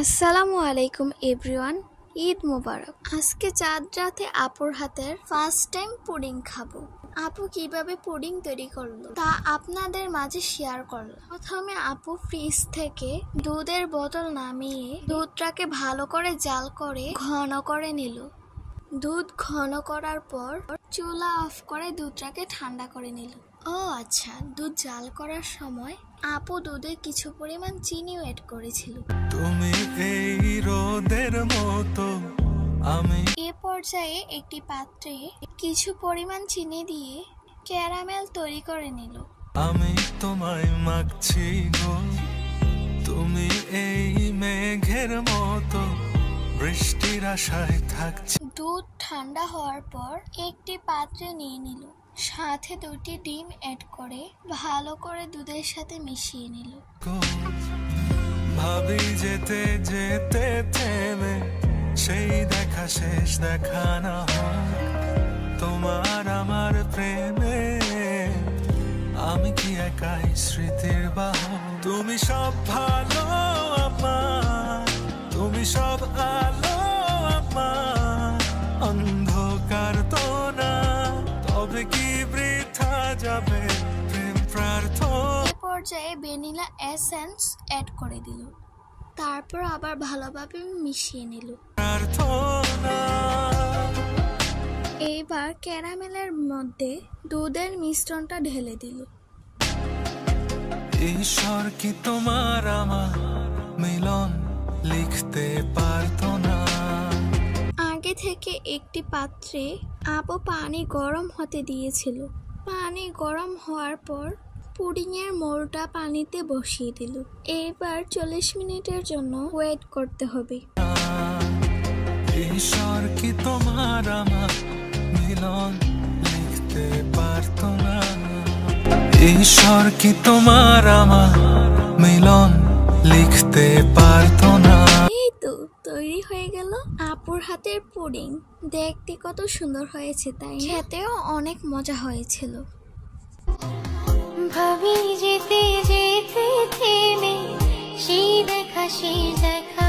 আসসালামু আলাইকুম এভরিওয়ান, ঈদ মোবারক। আজকে চাঁদ রাতে আপুর হাতের ফার্স্ট টাইম পুডিং খাবো। আপু কিভাবে পুডিং তৈরি করলো তা আপনাদের মাঝে শেয়ার করলাম। প্রথমে আপু ফ্রিজ থেকে দুধের বোতল নামিয়ে দুধটাকে ভালো করে জাল করে ঘন করে নিল। দুধ ঘন করার পর চুলা অফ করে দুধটাকে ঠান্ডা করে নিল। ও আচ্ছা, দুধ জাল করার সময় আপু দুধে কিছু পরিমাণ চিনিও এড করেছিল। তুমি এই রোদের মতো আমি এ পর্যায়ে একটি পাত্রে কিছু পরিমাণ চিনি দিয়ে ক্যারামেল তৈরি করে নিল। আমি তোমায় মাগছি গো, তুমি এই মেঘের মতো বৃষ্টির আশায় থাকছি। দুধ ঠান্ডা হওয়ার পর একটি পাত্রে নিয়ে নিল, সাথে দুটি ডিম অ্যাড করে ভালো করে দুধের সাথে মিশিয়ে নিল। ভাবি যেতে যেতে থেমে সেই দেখা শেষ দেখা না হোক তোমার আমার প্রেমে, আমি কি একাই স্মৃতির বাহক। তুমি সব ভালো আমার, তুমি সব আলো আমার, অন্ধকার তো না, তবে কি বৃথা যাবে প্রেম প্রার্থনা। এ পর্যায়ে ভ্যানিলা এসেন্স অ্যাড করে দিল, তারপর আবার ভালোভাবে মিশিয়ে নিল। এইবার ক্যারামেলের মধ্যে দুধের মিশ্রণটা ঢেলে দিল। ঈশ্বর কি তোমার আমার মিলন লিখতে পারতো না। আগে থেকে একটি পাত্রে আপু পানি গরম হতে দিয়েছিল। পানি গরম হওয়ার পর পুডিংয়ের মোলটা পানিতে বসিয়ে দিল। এবার 40 মিনিটের জন্য ওয়েট করতে হবে। ঈশ্বর কি তোমার আমার মিলন লিখতে পারতো না। ঈশ্বর কি তোমার আমার মিলন লিখতে পারতো না। এই তো তৈরি হয়ে গেল আপুর হাতের পুডিং। দেখতে কত সুন্দর হয়েছে, তাই খেতেও অনেক মজা হয়েছিল। ভাবি যেতে যেতে থেমে সেই দেখা